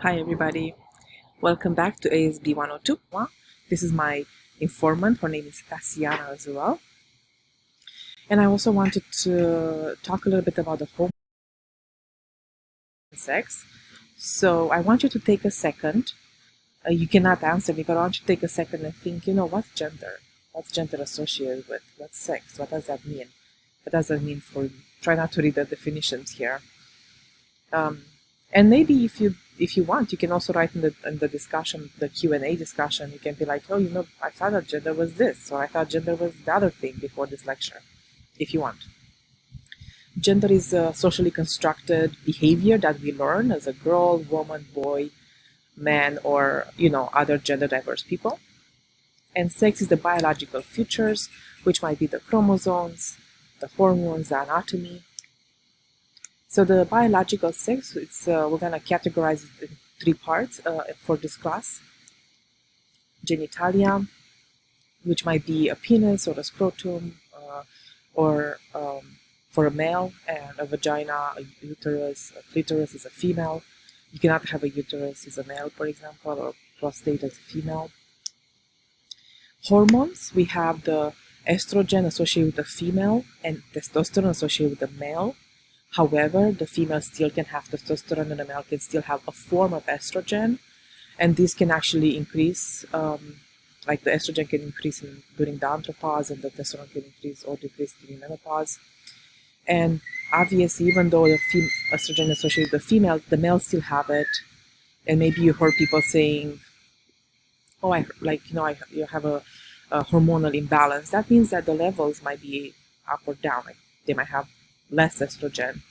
Hi everybody, welcome back to ASB 102. This is my informant, her name is Cassiana as well. And I also wanted to talk a little bit about the hormone and sex. So I want you to take a second. You cannot answer me, but I want you to take a second and think, what's gender? What's gender associated with? What's sex? What does that mean? What does that mean for you? Try not to read the definitions here. And maybe if you want, you can also write in the discussion, the Q&A discussion. You can be like, oh, I thought that gender was this, or I thought gender was the other thing before this lecture, if you want. Gender is a socially constructed behavior that we learn as a girl, woman, boy, man, or other gender diverse people. And sex is the biological features, which might be the chromosomes, the hormones, the anatomy. So the biological sex, we're going to categorize it in three parts for this class. Genitalia, which might be a penis or a scrotum, or for a male, and a vagina, a uterus, a clitoris is a female. You cannot have a uterus as a male, for example, or prostate as a female. Hormones, we have the estrogen associated with the female and testosterone associated with the male. However, the female still can have testosterone and the male can still have a form of estrogen. And this can actually increase, like the estrogen can increase during the andropause and the testosterone can increase or decrease during menopause. And obviously, even though the estrogen is associated with the female, the male still have it. And maybe you heard people saying, oh, you have a hormonal imbalance. That means that the levels might be up or down. Like they might have less estrogen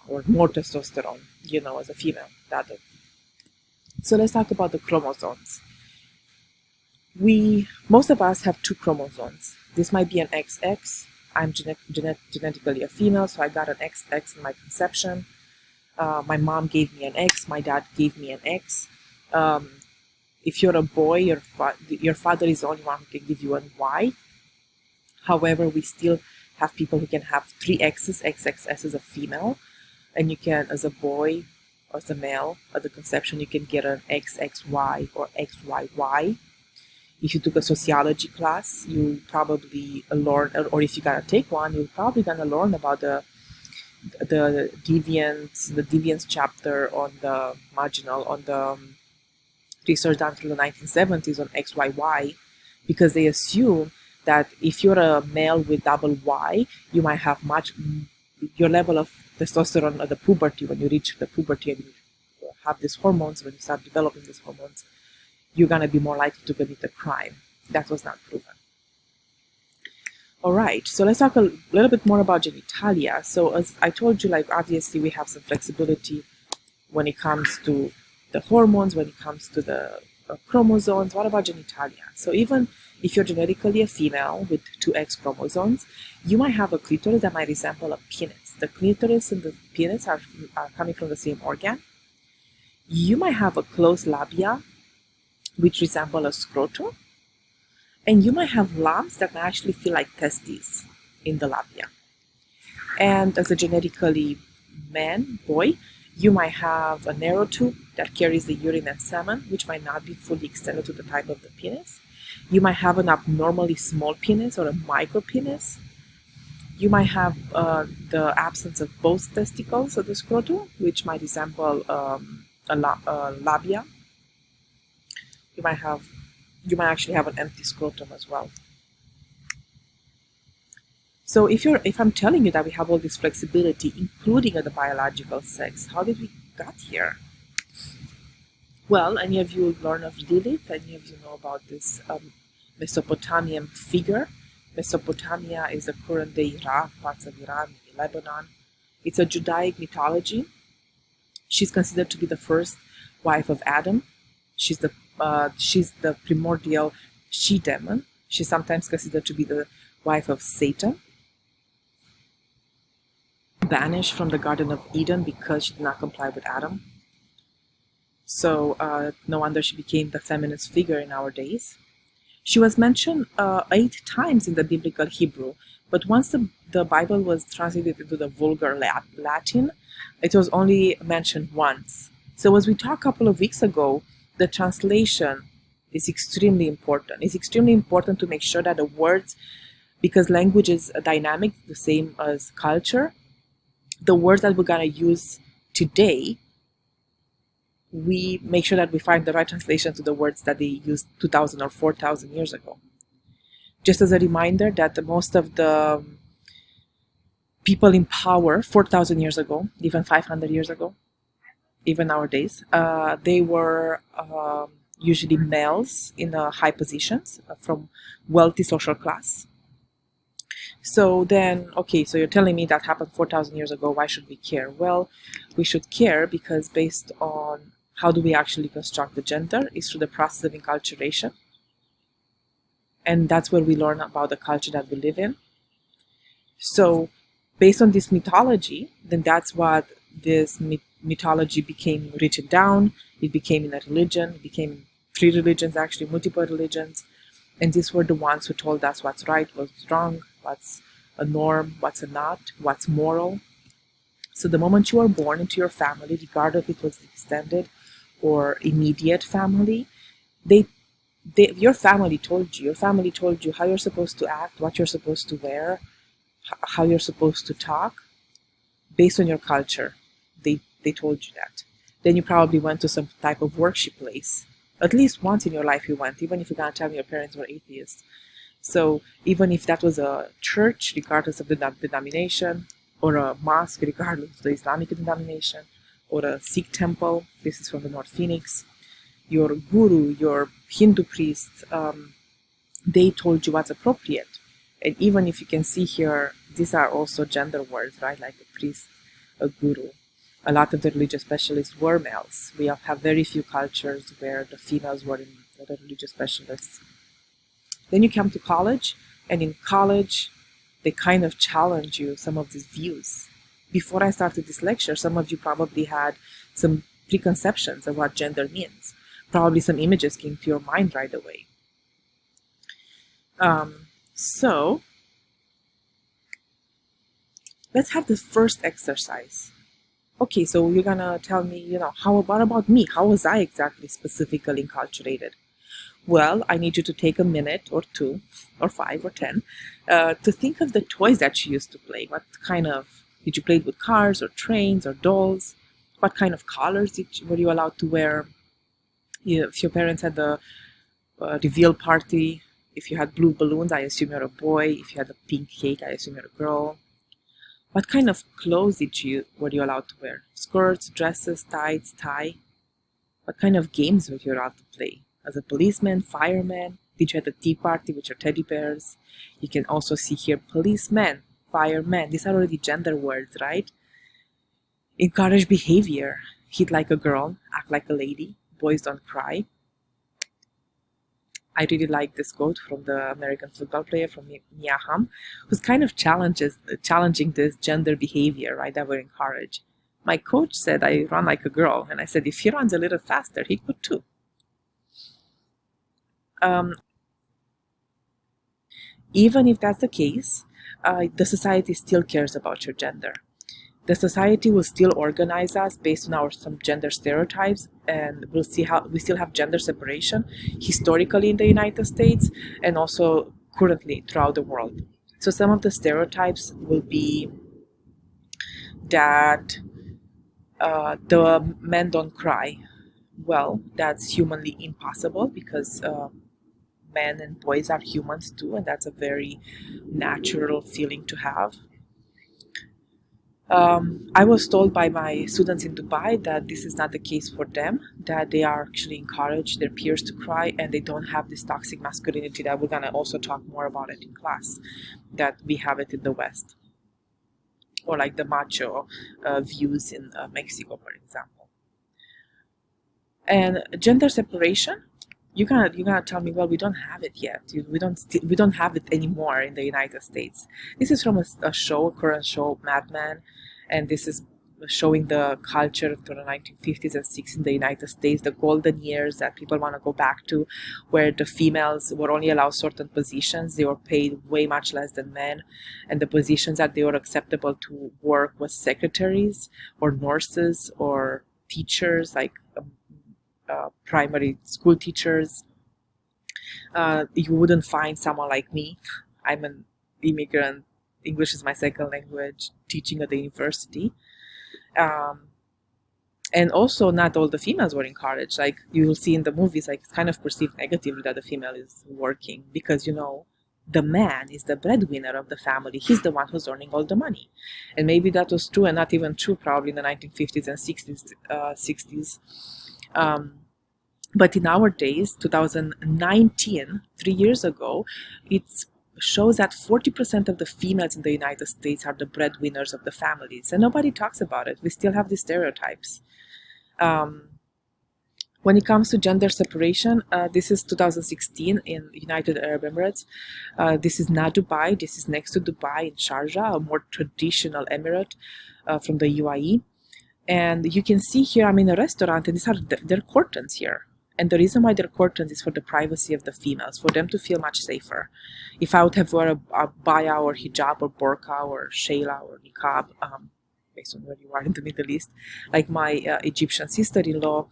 or more testosterone, as a female. So let's talk about the chromosomes. Most of us have two chromosomes. This might be an XX. I'm genetically a female, so I got an XX in my conception. My mom gave me an X. My dad gave me an X. If you're a boy, your father is the only one who can give you an Y. However, we still have people who can have three X's. XXS is a female, and you can, as a boy or as a male, at the conception, you can get an XXY or XYY. If you took a sociology class, you probably learn, or if you gotta take one, you're probably gonna learn about the deviance chapter on the marginal, on the research done through the 1970s on XYY, because they assume that if you're a male with double Y, you might have your level of testosterone at the puberty, when you reach the puberty and you have these hormones, when you start developing these hormones, you're going to be more likely to commit a crime. That was not proven. All right, so let's talk a little bit more about genitalia. So as I told you, obviously we have some flexibility when it comes to the hormones, when it comes to the chromosomes. What about genitalia? So even if you're genetically a female with two X chromosomes, you might have a clitoris that might resemble a penis. The clitoris and the penis are coming from the same organ. You might have a closed labia, which resemble a scrotum. And you might have lumps that might actually feel like testes in the labia. And as a genetically boy, you might have a narrow tube that carries the urine and semen, which might not be fully extended to the type of the penis. You might have an abnormally small penis or a micro penis. You might have the absence of both testicles of the scrotum, which might resemble a labia. You might actually have an empty scrotum as well. So if I'm telling you that we have all this flexibility, including at the biological sex, how did we got here? Well, any of you learn of Lilith? Any of you know about this Mesopotamian figure? Mesopotamia is the current day Iraq, parts of Iran, Lebanon. It's a Judaic mythology. She's considered to be the first wife of Adam. She's the primordial she-demon. She's sometimes considered to be the wife of Satan. Banished from the Garden of Eden because she did not comply with Adam. So no wonder she became the feminist figure in our days. She was mentioned 8 times in the biblical Hebrew, but once the Bible was translated into the vulgar Latin, it was only mentioned once. So as we talked a couple of weeks ago, the translation is extremely important. It's extremely important to make sure that the words, because language is a dynamic, the same as culture, the words that we're going to use today, we make sure that we find the right translation to the words that they used 2,000 or 4,000 years ago. Just as a reminder that most of the people in power 4,000 years ago, even 500 years ago, even nowadays, they were usually males in high positions from wealthy social class. So then, okay, so you're telling me that happened 4,000 years ago. Why should we care? Well, we should care because based on how do we actually construct the gender is through the process of enculturation. And that's where we learn about the culture that we live in. So based on this mythology, then that's what this mythology became written down. It became in a religion. It became 3 religions, actually, multiple religions. And these were the ones who told us what's right, what's wrong, what's a norm, what's a not, what's moral. So the moment you are born into your family, regardless if it was extended or immediate family, your family told you. Your family told you how you're supposed to act, what you're supposed to wear, how you're supposed to talk, based on your culture. They told you that. Then you probably went to some type of worship place. At least once in your life you went, even if you're going to tell me your parents were atheists. So even if that was a church, regardless of the denomination, or a mosque, regardless of the Islamic denomination, or a Sikh temple, this is from the North Phoenix, your guru, your Hindu priest, they told you what's appropriate. And even if you can see here, these are also gender words, right? Like a priest, a guru. A lot of the religious specialists were males. We have very few cultures where the females were the religious specialists. Then you come to college, and in college, they kind of challenge you some of these views. Before I started this lecture, some of you probably had some preconceptions of what gender means. Probably some images came to your mind right away. So let's have the first exercise. Okay, so you're gonna tell me, what about me? How was I exactly specifically enculturated? Well, I need you to take a minute or 2 or 5 or 10 to think of the toys that you used to play. What kind of, did you play with cars or trains or dolls? What kind of colors were you allowed to wear? If your parents had the reveal party, if you had blue balloons, I assume you're a boy. If you had a pink cake, I assume you're a girl. What kind of clothes were you allowed to wear? Skirts, dresses, tights, tie? What kind of games were you allowed to play? As a policeman, fireman? Did you have a tea party with your teddy bears? You can also see here policemen, firemen. These are already gender words, right? Encourage behavior. Hit like a girl, act like a lady. Boys don't cry. I really like this quote from the American football player, from Mia Hamm, who's kind of challenging this gender behavior, right, that we're encouraged. My coach said I run like a girl, and I said if he runs a little faster, he could too. Even if that's the case, the society still cares about your gender. The society will still organize us based on some gender stereotypes, and we'll see how we still have gender separation historically in the United States and also currently throughout the world. So some of the stereotypes will be that the men don't cry. Well, that's humanly impossible because men and boys are humans too, and that's a very natural feeling to have. I was told by my students in Dubai that this is not the case for them, that they are actually encouraged their peers to cry and they don't have this toxic masculinity that we're going to also talk more about it in class, that we have it in the West. Or like the macho views in Mexico, for example. And gender separation, you're gonna tell me, well, we don't have it yet. We don't have it anymore in the United States. This is from a current show, Mad Men, and this is showing the culture of the 1950s and 60s in the United States, the golden years that people want to go back to, where the females were only allowed certain positions. They were paid way much less than men, and the positions that they were acceptable to work was secretaries or nurses or teachers, like primary school teachers. You wouldn't find someone like me. I'm an immigrant. English is my second language, teaching at the university. Um, and also, not all the females were encouraged. Like you will see in the movies, like it's kind of perceived negatively that the female is working because, the man is the breadwinner of the family. He's the one who's earning all the money. And maybe that was true and not even true probably in the 1950s and 60s. But in our days, 2019, 3 years ago, it shows that 40% of the females in the United States are the breadwinners of the families. And nobody talks about it. We still have these stereotypes. When it comes to gender separation, this is 2016 in United Arab Emirates. This is not Dubai. This is next to Dubai in Sharjah, a more traditional emirate from the UAE. And you can see here, I'm in a restaurant, and these are their curtains here. And the reason why they're curtains is for the privacy of the females, for them to feel much safer. If I would have worn a baya or hijab or burqa or shayla or niqab, based on where you are in the Middle East, like my Egyptian sister-in-law,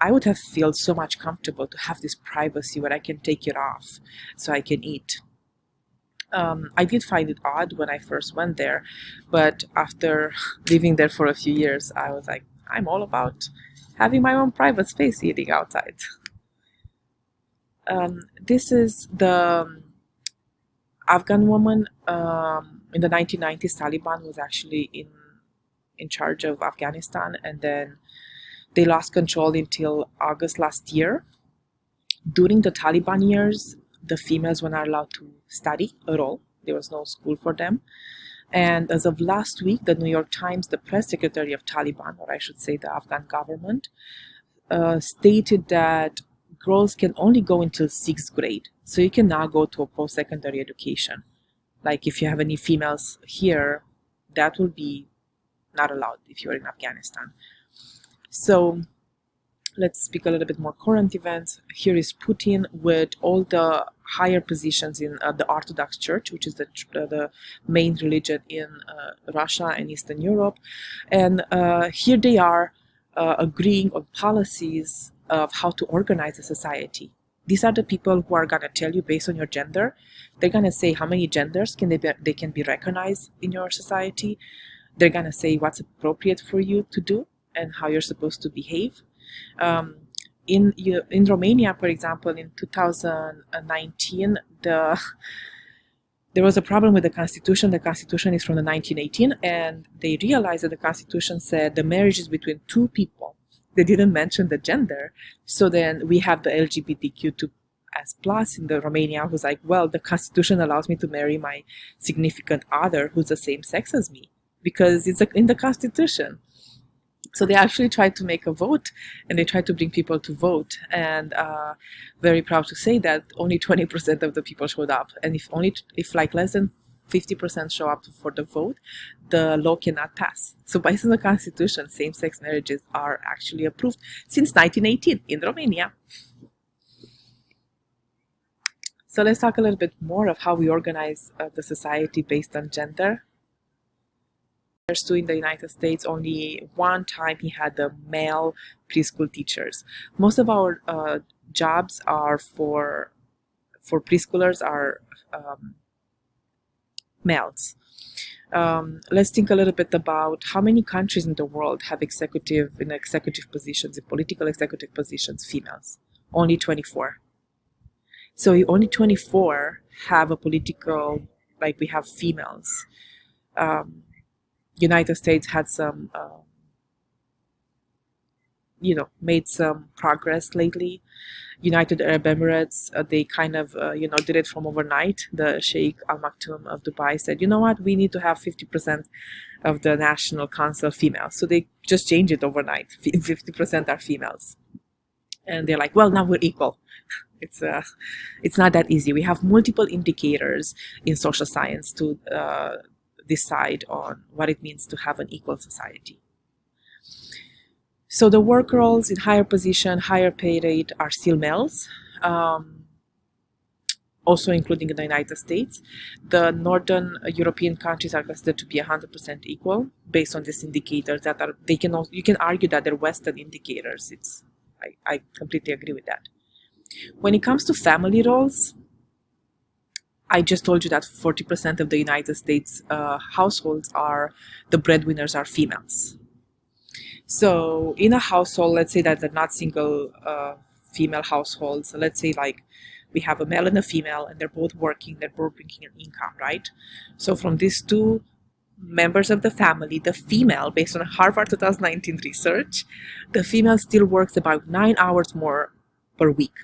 I would have felt so much comfortable to have this privacy where I can take it off so I can eat. I did find it odd when I first went there, but after living there for a few years, I was like, I'm all about having my own private space eating outside. This is the Afghan woman. In the 1990s, Taliban was actually in charge of Afghanistan, and then they lost control until August last year. During the Taliban years, the females were not allowed to study at all. There was no school for them. And as of last week, the New York Times, the press secretary of Taliban, or I should say the Afghan government, stated that girls can only go until 6th grade. So you can now go to a post-secondary education. Like if you have any females here, that will be not allowed if you're in Afghanistan. So let's speak a little bit more current events. Here is Putin with all the higher positions in the Orthodox Church, which is the main religion in Russia and Eastern Europe. And here they are agreeing on policies of how to organize a society. These are the people who are going to tell you based on your gender. They're going to say how many genders they can be recognized in your society. They're going to say what's appropriate for you to do and how you're supposed to behave. In Romania, for example, in 2019, there was a problem with the constitution. The constitution is from the 1918, and they realized that the constitution said the marriage is between two people. They didn't mention the gender. So then we have the LGBTQ2 as plus in the Romania, who's like, well, the constitution allows me to marry my significant other who's the same sex as me because it's in the constitution. So they actually tried to make a vote, and they tried to bring people to vote. And very proud to say that only 20% of the people showed up. And if like less than 50% show up for the vote, the law cannot pass. So based on the constitution, same-sex marriages are actually approved since 1918 in Romania. So let's talk a little bit more of how we organize the society based on gender. In the United States, only one time he had the male preschool teachers. Most of our jobs are for preschoolers are males. Let's think a little bit about how many countries in the world have executive positions, in political executive positions, females. Only 24. So only 24 have a political, like we have females. United States had some, made some progress lately. United Arab Emirates, they kind of, did it from overnight. The Sheikh Al Maktoum of Dubai said, you know what, we need to have 50% of the National Council females. So they just changed it overnight. 50% are females. And they're like, well, now we're equal. It's not that easy. We have multiple indicators in social science to decide on what it means to have an equal society. So the work roles in higher position, higher pay rate are still males. also including in the United States. The Northern European countries are considered to be 100% equal based on these indicators that are, they can also, you can argue that they're Western indicators. I completely agree with that. When it comes to family roles, I just told you that 40% of the United States households the breadwinners are females. So in a household, let's say that they're not single female households. Let's say like we have a male and a female, and they're both working, they're both bringing an income, right? So from these two members of the family, the female, based on Harvard 2019 research, the female still works about 9 hours more per week,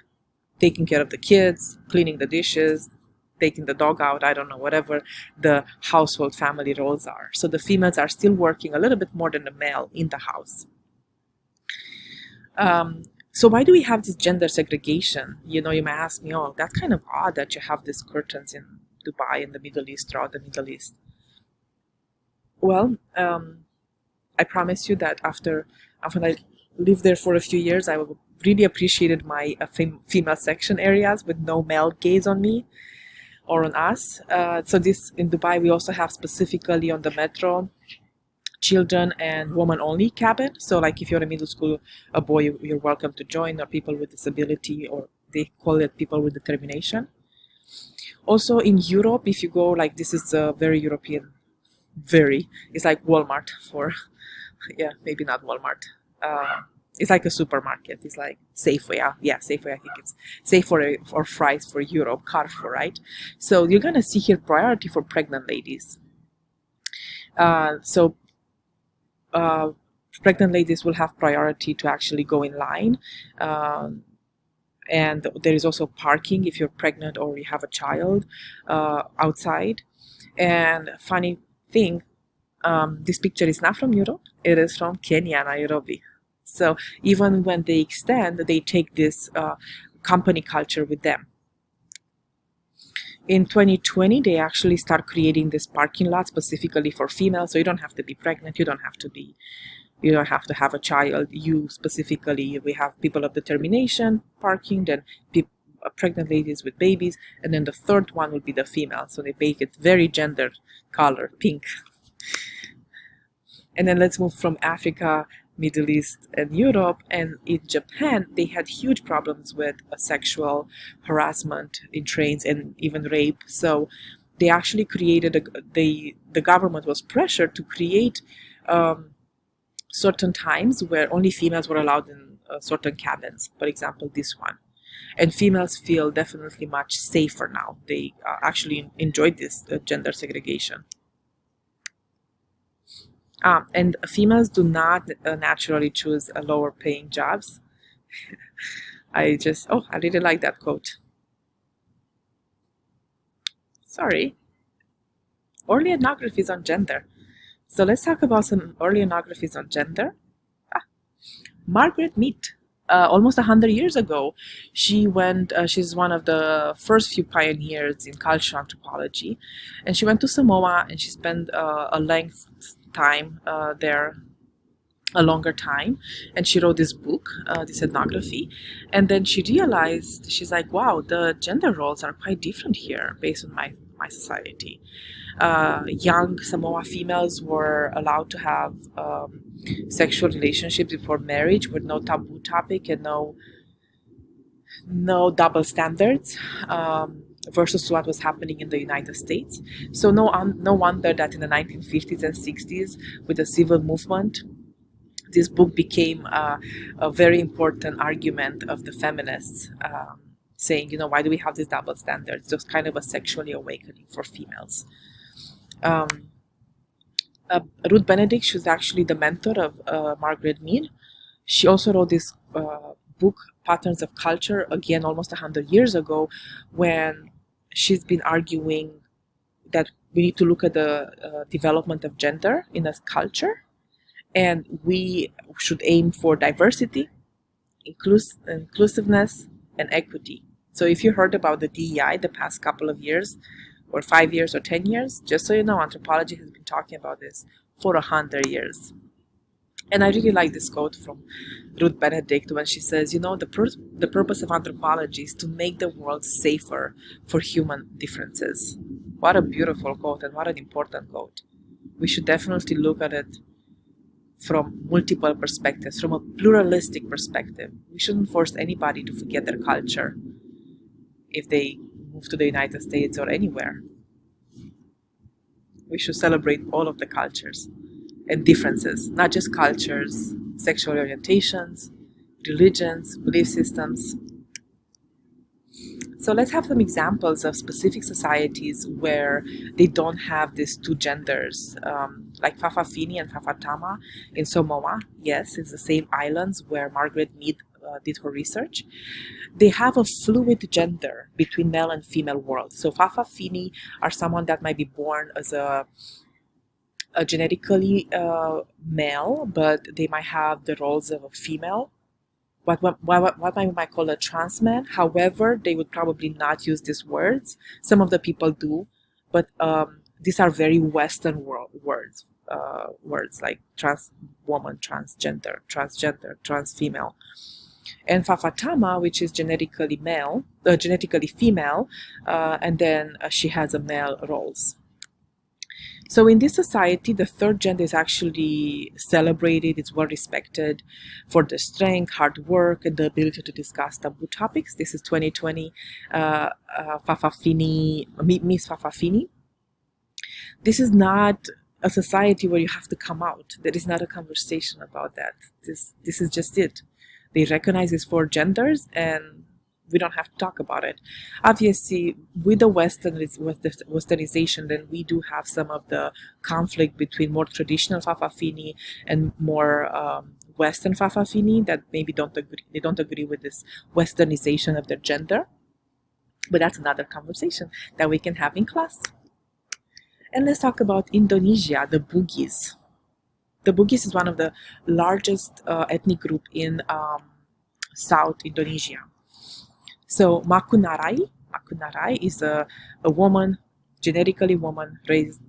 taking care of the kids, cleaning the dishes, taking the dog out, I don't know, whatever the household family roles are. So the females are still working a little bit more than the male in the house. So why do we have this gender segregation? You know, you may ask me, oh, that's kind of odd that you have these curtains in Dubai and the Middle East, throughout the Middle East. Well, I promise you that after I lived there for a few years, I really appreciated my female section areas with no male gaze on me or on us. So this in Dubai, we also have specifically on the metro children and woman only cabin. So like if you're a middle school, a boy, you're welcome to join, or people with disability, or they call it people with determination. Also in Europe, if you go, like this is a very European, it's like Walmart for, yeah, maybe not Walmart. It's like a supermarket. It's like Safeway. Yeah, Safeway. I think it's Safeway or Fry's for Europe, Carrefour, right? So you're gonna see here priority for pregnant ladies. Pregnant ladies will have priority to actually go in line. And there is also parking if you're pregnant or you have a child outside. And funny thing, this picture is not from Europe. It is from Kenya, Nairobi. So even when they extend, they take this company culture with them. In 2020, they actually start creating this parking lot specifically for females. So you don't have to be pregnant. You don't have to have a child. You specifically, we have people of determination parking, then pregnant ladies with babies, and then the third one will be the female. So they make it very gender color, pink. And then let's move from Africa, Middle East, and Europe. And in Japan, they had huge problems with sexual harassment in trains and even rape. So they actually created the government was pressured to create certain times where only females were allowed in certain cabins. For example, this one. And females feel definitely much safer now. They actually enjoyed this gender segregation. And females do not naturally choose lower paying jobs. I really like that quote. Sorry. Organographies on gender. So let's talk about some organographies on gender. Margaret Mead, almost 100 years ago, she's one of the first few pioneers in cultural anthropology. And she went to Samoa and she spent a longer time, and she wrote this book, this ethnography, and then she realized, she's like, wow, the gender roles are quite different here based on my society. Young Samoa females were allowed to have sexual relationships before marriage with no taboo topic and no double standards, versus what was happening in the United States. So no wonder that in the 1950s and 60s, with the civil movement, this book became a very important argument of the feminists, saying, why do we have these double standards? Just kind of a sexually awakening for females. Ruth Benedict, she's actually the mentor of Margaret Mead. She also wrote this book, Patterns of Culture, again, almost 100 years ago, when she's been arguing that we need to look at the development of gender in a culture, and we should aim for diversity, inclusiveness, and equity. So if you heard about the DEI the past couple of years, or 5 years or 10 years, just so you know, anthropology has been talking about this for 100 years. And I really like this quote from Ruth Benedict when she says, the purpose of anthropology is to make the world safer for human differences. What a beautiful quote, and what an important quote. We should definitely look at it from multiple perspectives, from a pluralistic perspective. We shouldn't force anybody to forget their culture if they move to the United States or anywhere. We should celebrate all of the cultures and differences, not just cultures, sexual orientations, religions, belief systems. So let's have some examples of specific societies where they don't have these two genders, like Fa'afafini and Fa'afafama in Samoa. Yes, it's the same islands where Margaret Mead did her research. They have a fluid gender between male and female world. So Fa'afafini are someone that might be born as a genetically male, but they might have the roles of a female. What we might call a trans man. However, they would probably not use these words. Some of the people do, but these are very Western words. Words like trans woman, transgender, trans female. And Fa'afafama, which is genetically female, and then she has a male roles. So in this society, the third gender is actually celebrated, it's well respected for the strength, hard work, and the ability to discuss taboo topics. This is 2020 Fa'afafini, Miss Fa'afafini. This is not a society where you have to come out. There is not a conversation about that. This is just it. They recognize these four genders, and we don't have to talk about it. Obviously, with the westernization, then we do have some of the conflict between more traditional Fa'afafini and more Western Fa'afafini that maybe don't agree. They don't agree with this westernization of their gender. But that's another conversation that we can have in class. And let's talk about Indonesia, the Bugis. The Bugis is one of the largest ethnic group in South Indonesia. So Makunarai is a woman, genetically woman, raised,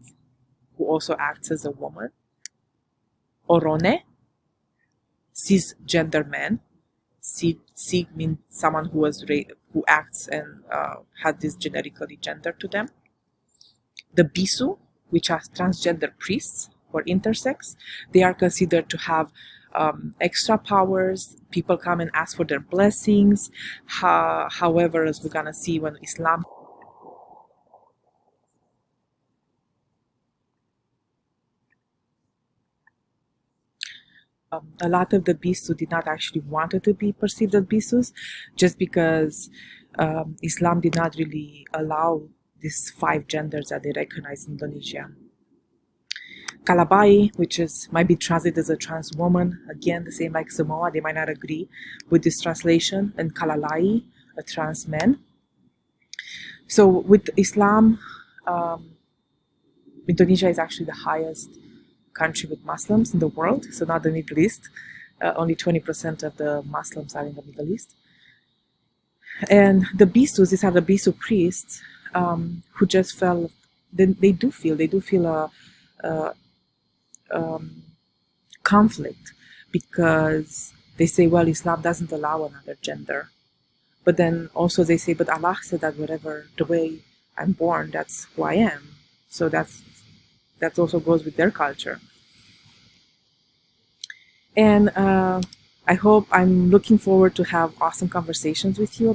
who also acts as a woman. Orone, cisgender man. Sig means someone who acts and had this genetically gender to them. The Bisu, which are transgender priests or intersex, they are considered to have extra powers. People come and ask for their blessings. However, as we're gonna see when Islam a lot of the Bisu did not actually want it to be perceived as Bisus, just because Islam did not really allow these 5 genders that they recognize in Indonesia. Kalabai, which might be translated as a trans woman, again the same like Samoa, they might not agree with this translation, and Kalalai, a trans man. So with Islam, Indonesia is actually the highest country with Muslims in the world, so not the Middle East. Only 20% of the Muslims are in the Middle East. And the Bisus, these are the Bisu priests who just felt, they do feel a conflict, because they say, well, Islam doesn't allow another gender, but then also they say, but Allah said that the way I'm born, that's who I am. So that also goes with their culture. And I'm looking forward to have awesome conversations with you